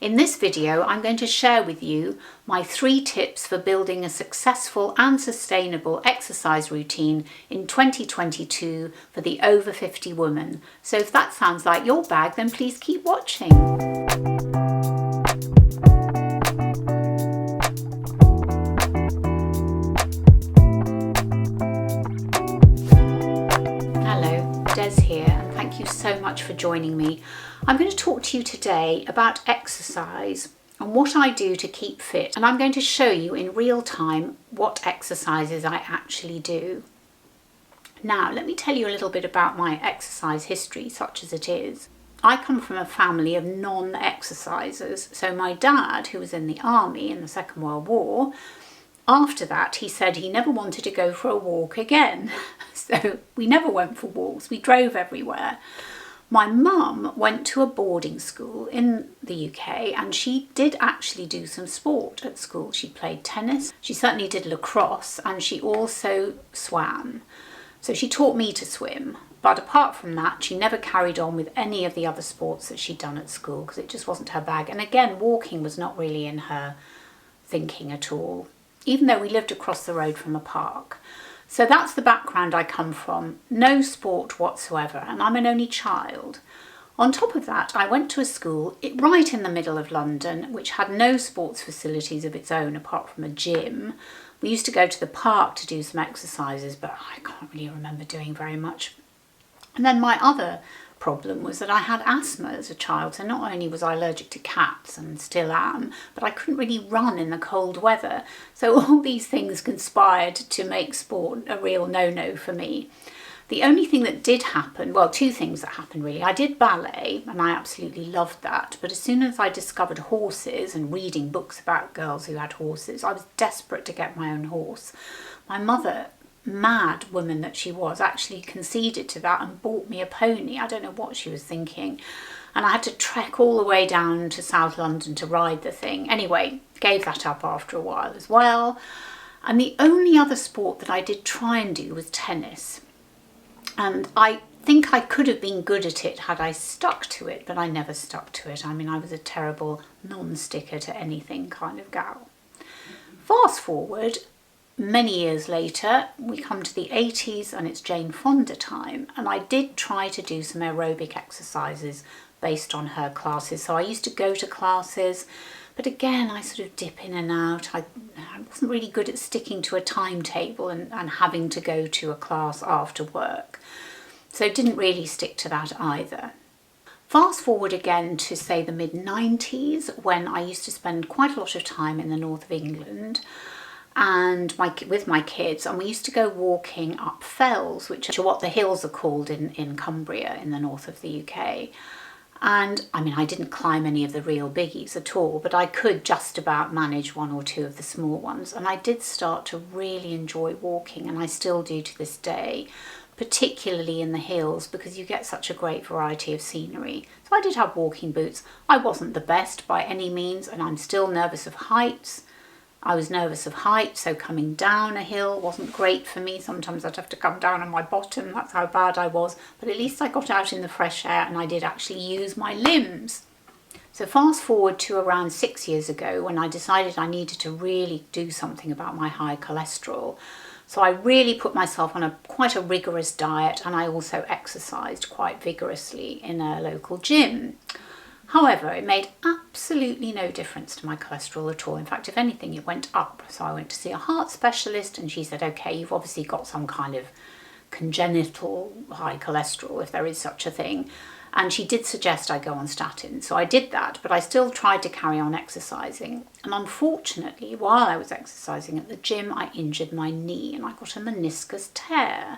In this video, I'm going to share with you my 3 tips for building a successful and sustainable exercise routine in 2022 for the over 50 woman. So if that sounds like your bag, then please keep watching. Hello, Des here, and thank you so much for joining me. I'm going to talk to you today about exercise and what I do to keep fit, and I'm going to show you in real time what exercises I actually do. Now, let me tell you a little bit about my exercise history, such as it is. I come from a family of non-exercisers. So my dad, who was in the army in the Second World War, after that he said he never wanted to go for a walk again. So we never went for walks, we drove everywhere. My mum went to a boarding school in the UK, and she did actually do some sport at school. She played tennis, she certainly did lacrosse, and she also swam. So she taught me to swim, but apart from that, she never carried on with any of the other sports that she'd done at school because it just wasn't her bag. And again, walking was not really in her thinking at all, even though we lived across the road from a park. So that's the background I come from, no sport whatsoever, and I'm an only child. On top of that, I went to a school right in the middle of London, which had no sports facilities of its own apart from a gym. We used to go to the park to do some exercises, but I can't really remember doing very much. And then my other problem was that I had asthma as a child, so not only was I allergic to cats and still am, but I couldn't really run in the cold weather. So all these things conspired to make sport a real no-no for me. The only thing that did happen, well, 2 things that happened really. I did ballet and I absolutely loved that, but as soon as I discovered horses and reading books about girls who had horses, I was desperate to get my own horse. My mother, mad woman that she was, actually conceded to that and bought me a pony. I don't know what she was thinking, and I had to trek all the way down to South London to ride the thing. Anyway, gave that up after a while as well. And the only other sport that I did try and do was tennis, and I think I could have been good at it had I stuck to it, but I never stuck to it. I mean, I was a terrible non-sticker to anything kind of gal. Fast forward many years later, we come to the 80s and it's Jane Fonda time, and I did try to do some aerobic exercises based on her classes. So I used to go to classes, but again I sort of dip in and out. I wasn't really good at sticking to a timetable and having to go to a class after work, so didn't really stick to that either. Fast forward again to say the mid-90s, when I used to spend quite a lot of time in the north of England and with my kids, and we used to go walking up fells, which are what the hills are called in Cumbria in the north of the UK. And I mean, I didn't climb any of the real biggies at all, but I could just about manage 1 or 2 of the small ones, and I did start to really enjoy walking, and I still do to this day, particularly in the hills, because you get such a great variety of scenery. So I did have walking boots. I wasn't the best by any means, and I'm still nervous of heights. I was nervous of height, so coming down a hill wasn't great for me. Sometimes I'd have to come down on my bottom, that's how bad I was. But at least I got out in the fresh air and I did actually use my limbs. So fast forward to around 6 years ago, when I decided I needed to really do something about my high cholesterol. So I really put myself on quite a rigorous diet, and I also exercised quite vigorously in a local gym. However, it made absolutely no difference to my cholesterol at all. In fact, if anything, it went up. So I went to see a heart specialist, and she said, okay, you've obviously got some kind of congenital high cholesterol, if there is such a thing. And she did suggest I go on statins. So I did that, but I still tried to carry on exercising. And unfortunately, while I was exercising at the gym, I injured my knee and I got a meniscus tear.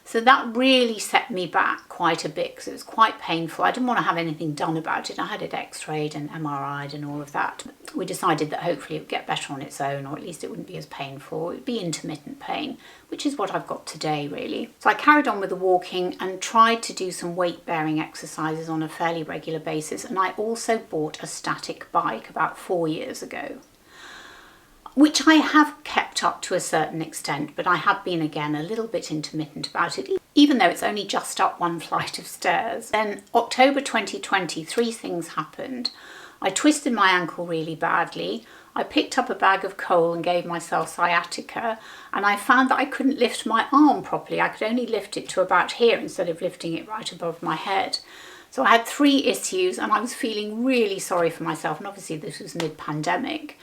So that really set me back quite a bit because it was quite painful. I didn't want to have anything done about it. I had it x-rayed and MRI'd and all of that. We decided that hopefully it would get better on its own, or at least it wouldn't be as painful. It would be intermittent pain, which is what I've got today really. So I carried on with the walking and tried to do some weight-bearing exercises on a fairly regular basis. And I also bought a static bike about 4 years ago, which I have kept up to a certain extent, but I have been again a little bit intermittent about it, even though it's only just up 1 flight of stairs. Then October 2020, 3 things happened. I twisted my ankle really badly. I picked up a bag of coal and gave myself sciatica, and I found that I couldn't lift my arm properly. I could only lift it to about here instead of lifting it right above my head. So I had 3 issues and I was feeling really sorry for myself, and obviously this was mid-pandemic.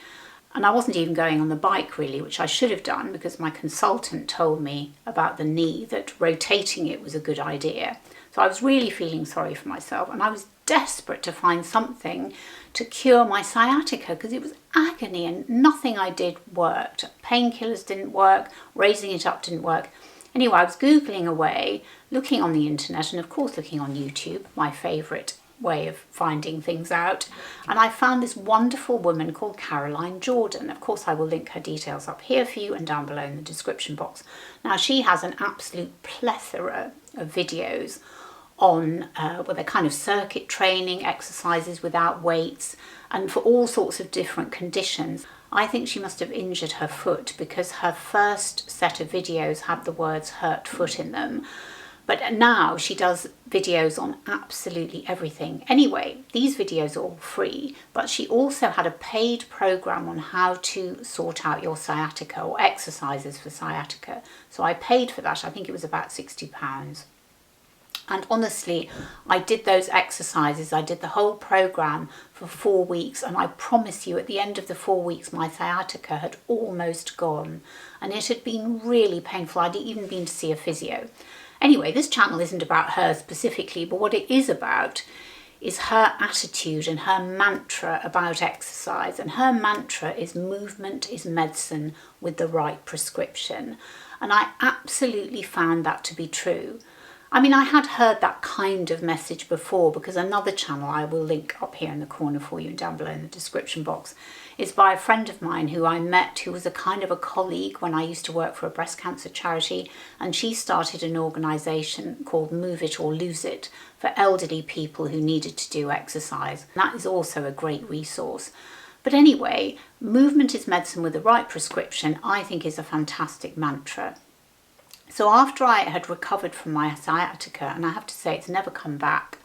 And I wasn't even going on the bike really, which I should have done because my consultant told me about the knee, that rotating it was a good idea. So I was really feeling sorry for myself, and I was desperate to find something to cure my sciatica because it was agony and nothing I did worked. Painkillers didn't work, raising it up didn't work. Anyway, I was Googling away, looking on the internet, and of course looking on YouTube, my favourite way of finding things out, and I found this wonderful woman called Caroline Jordan. Of course I will link her details up here for you and down below in the description box. Now she has an absolute plethora of videos on well, they're kind of circuit training exercises without weights and for all sorts of different conditions. I think she must have injured her foot because her first set of videos had the words hurt foot in them. But now she does videos on absolutely everything. Anyway, these videos are all free, but she also had a paid program on how to sort out your sciatica, or exercises for sciatica. So I paid for that. I think it was about £60. And honestly, I did those exercises. I did the whole program for 4 weeks, and I promise you at the end of the 4 weeks my sciatica had almost gone, and it had been really painful. I'd even been to see a physio. Anyway, this channel isn't about her specifically, but what it is about is her attitude and her mantra about exercise. And her mantra is movement is medicine with the right prescription. And I absolutely found that to be true. I mean, I had heard that kind of message before because another channel I will link up here in the corner for you and down below in the description box is by a friend of mine who I met, who was a kind of a colleague when I used to work for a breast cancer charity, and she started an organisation called Move It or Lose It for elderly people who needed to do exercise. And that is also a great resource. But anyway, movement is medicine with the right prescription, I think is a fantastic mantra. So after I had recovered from my sciatica, and I have to say it's never come back,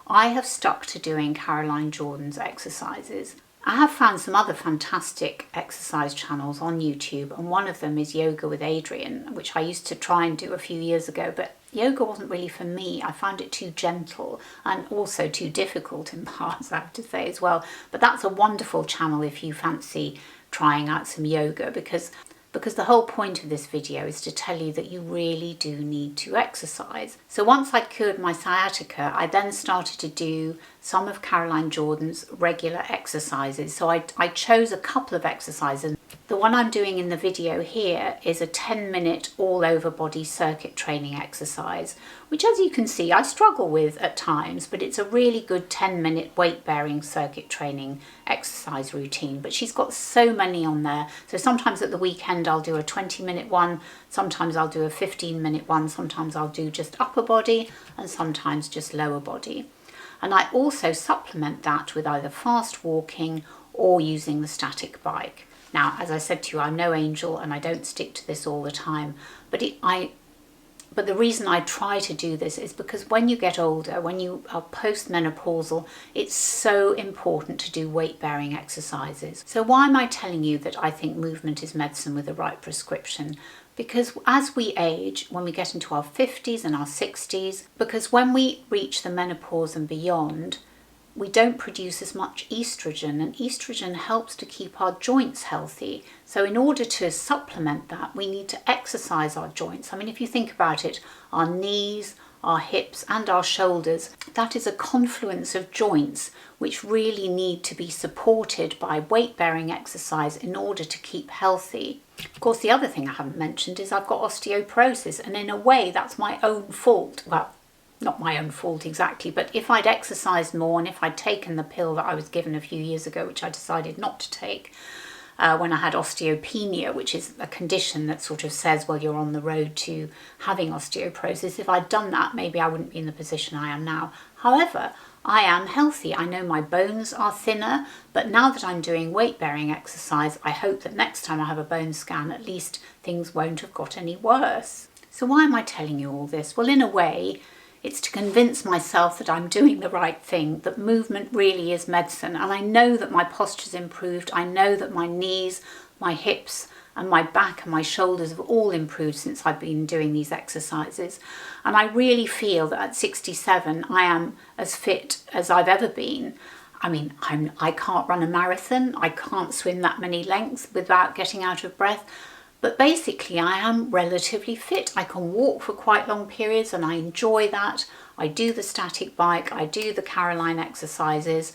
I have stuck to doing Caroline Jordan's exercises. I have found some other fantastic exercise channels on YouTube, and one of them is Yoga with Adriene, which I used to try and do a few years ago, but yoga wasn't really for me. I found it too gentle and also too difficult in parts, I have to say as well. But that's a wonderful channel if you fancy trying out some yoga, because the whole point of this video is to tell you that you really do need to exercise. So once I'd cured my sciatica, I then started to do some of Caroline Jordan's regular exercises. So I chose a couple of exercises. The one I'm doing in the video here is a 10-minute all-over body circuit training exercise, which as you can see I struggle with at times, but it's a really good 10-minute weight-bearing circuit training exercise routine. But she's got so many on there. So sometimes at the weekend I'll do a 20-minute one, sometimes I'll do a 15-minute one, sometimes I'll do just upper body and sometimes just lower body. And I also supplement that with either fast walking or using the static bike. Now, as I said to you, I'm no angel and I don't stick to this all the time, but the reason I try to do this is because when you get older, when you are postmenopausal, it's so important to do weight-bearing exercises. So why am I telling you that I think movement is medicine with the right prescription? Because as we age, when we get into our 50s and our 60s, because when we reach the menopause and beyond, we don't produce as much estrogen, and estrogen helps to keep our joints healthy. So in order to supplement that, we need to exercise our joints. I mean, if you think about it, our knees, our hips and our shoulders, that is a confluence of joints which really need to be supported by weight-bearing exercise in order to keep healthy. Of course, the other thing I haven't mentioned is I've got osteoporosis, and in a way that's my own fault. Well, not my own fault exactly, but if I'd exercised more and if I'd taken the pill that I was given a few years ago, which I decided not to take when I had osteopenia, which is a condition that sort of says, well, you're on the road to having osteoporosis. If I'd done that, maybe I wouldn't be in the position I am now. However, I am healthy. I know my bones are thinner, but now that I'm doing weight-bearing exercise, I hope that next time I have a bone scan, at least things won't have got any worse. So why am I telling you all this? Well, in a way, It's to convince myself that I'm doing the right thing, that movement really is medicine. And I know that my posture's improved. I know that my knees, my hips and my back and my shoulders have all improved since I've been doing these exercises. And I really feel that at 67, I am as fit as I've ever been. I mean, I can't run a marathon. I can't swim that many lengths without getting out of breath. But basically, I am relatively fit. I can walk for quite long periods and I enjoy that. I do the static bike, I do the Caroline exercises,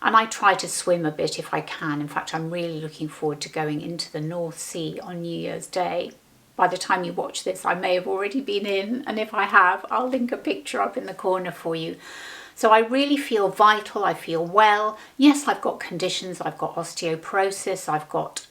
and I try to swim a bit if I can. In fact, I'm really looking forward to going into the North Sea on New Year's Day. By the time you watch this, I may have already been in, and if I have, I'll link a picture up in the corner for you. So I really feel vital, I feel well. Yes, I've got conditions, I've got osteoporosis, I've got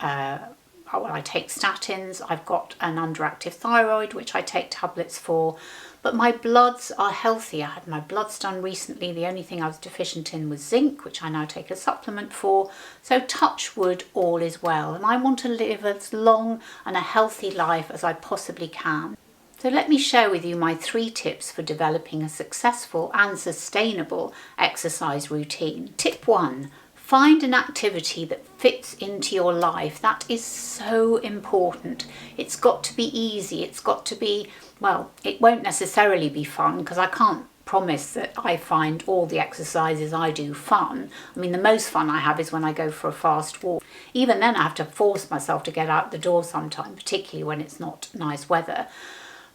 I take statins, I've got an underactive thyroid, which I take tablets for, but my bloods are healthy. I had my bloods done recently. The only thing I was deficient in was zinc, which I now take a supplement for. So touch wood, all is well. And I want to live as long and a healthy life as I possibly can. So let me share with you my 3 tips for developing a successful and sustainable exercise routine. Tip 1. Find an activity that fits into your life. That is so important. It's got to be easy. It's got to be, well, it won't necessarily be fun because I can't promise that I find all the exercises I do fun. I mean, the most fun I have is when I go for a fast walk. Even then I have to force myself to get out the door sometime, particularly when it's not nice weather.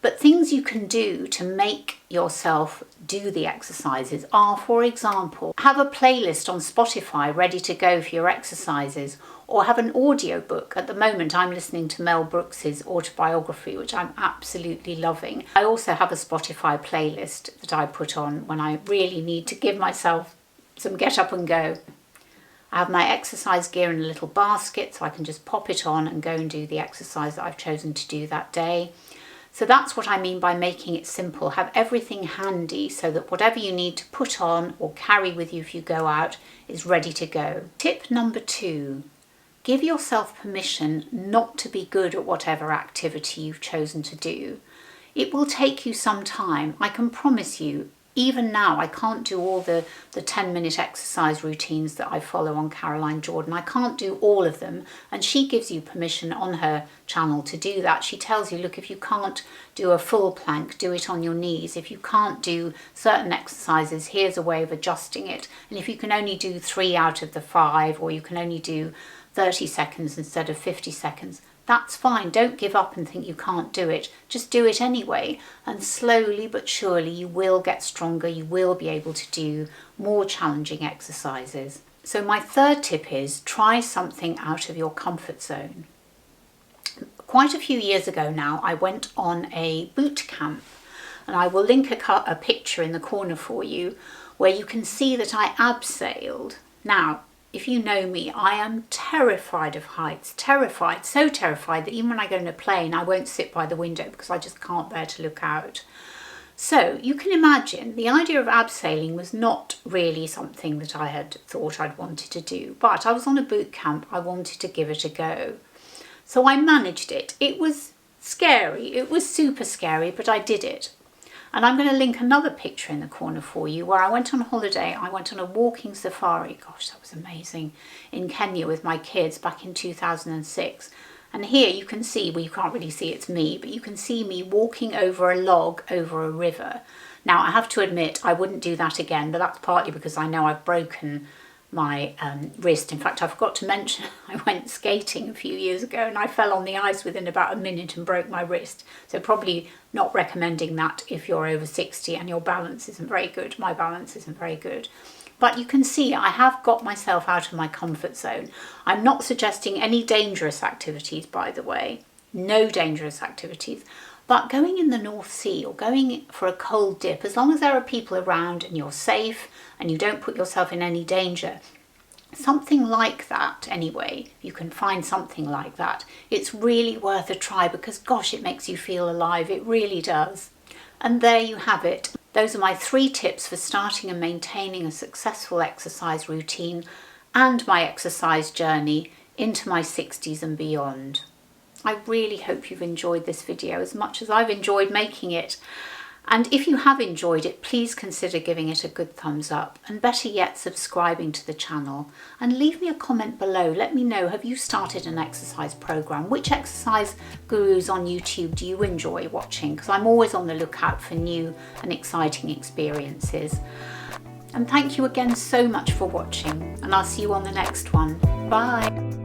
But things you can do to make yourself do the exercises are, for example, have a playlist on Spotify ready to go for your exercises, or have an audio book. At the moment, I'm listening to Mel Brooks's autobiography, which I'm absolutely loving. I also have a Spotify playlist that I put on when I really need to give myself some get up and go. I have my exercise gear in a little basket, so I can just pop it on and go and do the exercise that I've chosen to do that day. So that's what I mean by making it simple. Have everything handy so that whatever you need to put on or carry with you if you go out is ready to go. Tip number 2, give yourself permission not to be good at whatever activity you've chosen to do. It will take you some time, I can promise you. Even now, I can't do all the 10-minute exercise routines that I follow on Caroline Jordan. I can't do all of them. And she gives you permission on her channel to do that. She tells you, look, if you can't do a full plank, do it on your knees. If you can't do certain exercises, here's a way of adjusting it. And if you can only do 3 out of the 5, or you can only do 30 seconds instead of 50 seconds, that's fine. Don't give up and think you can't do it. Just do it anyway. And slowly but surely you will get stronger. You will be able to do more challenging exercises. So my 3rd tip is try something out of your comfort zone. Quite a few years ago now, I went on a boot camp, and I will link a picture in the corner for you where you can see that I abseiled. Now, if you know me, I am terrified of heights, terrified, so terrified that even when I go in a plane, I won't sit by the window because I just can't bear to look out. So you can imagine the idea of abseiling was not really something that I had thought I'd wanted to do, but I was on a boot camp, I wanted to give it a go. So I managed it. It was scary, it was super scary, but I did it. And I'm going to link another picture in the corner for you where I went on holiday. I went on a walking safari. Gosh, that was amazing. In Kenya with my kids back in 2006. And here you can see, well, you can't really see it's me, but you can see me walking over a log over a river. Now, I have to admit, I wouldn't do that again, but that's partly because I know I've broken my wrist. In fact, I forgot to mention I went skating a few years ago and I fell on the ice within about a minute and broke my wrist. So probably not recommending that if you're over 60 and your balance isn't very good. My balance isn't very good. But you can see I have got myself out of my comfort zone. I'm not suggesting any dangerous activities, by the way. No dangerous activities. But going in the North Sea or going for a cold dip, as long as there are people around and you're safe and you don't put yourself in any danger, something like that anyway, you can find something like that, it's really worth a try because gosh, it makes you feel alive, it really does. And there you have it. Those are my 3 tips for starting and maintaining a successful exercise routine and my exercise journey into my 60s and beyond. I really hope you've enjoyed this video as much as I've enjoyed making it. And if you have enjoyed it, please consider giving it a good thumbs up, and better yet, subscribing to the channel. And leave me a comment below. Let me know, have you started an exercise program? Which exercise gurus on YouTube do you enjoy watching? Because I'm always on the lookout for new and exciting experiences. And thank you again so much for watching, and I'll see you on the next one. Bye.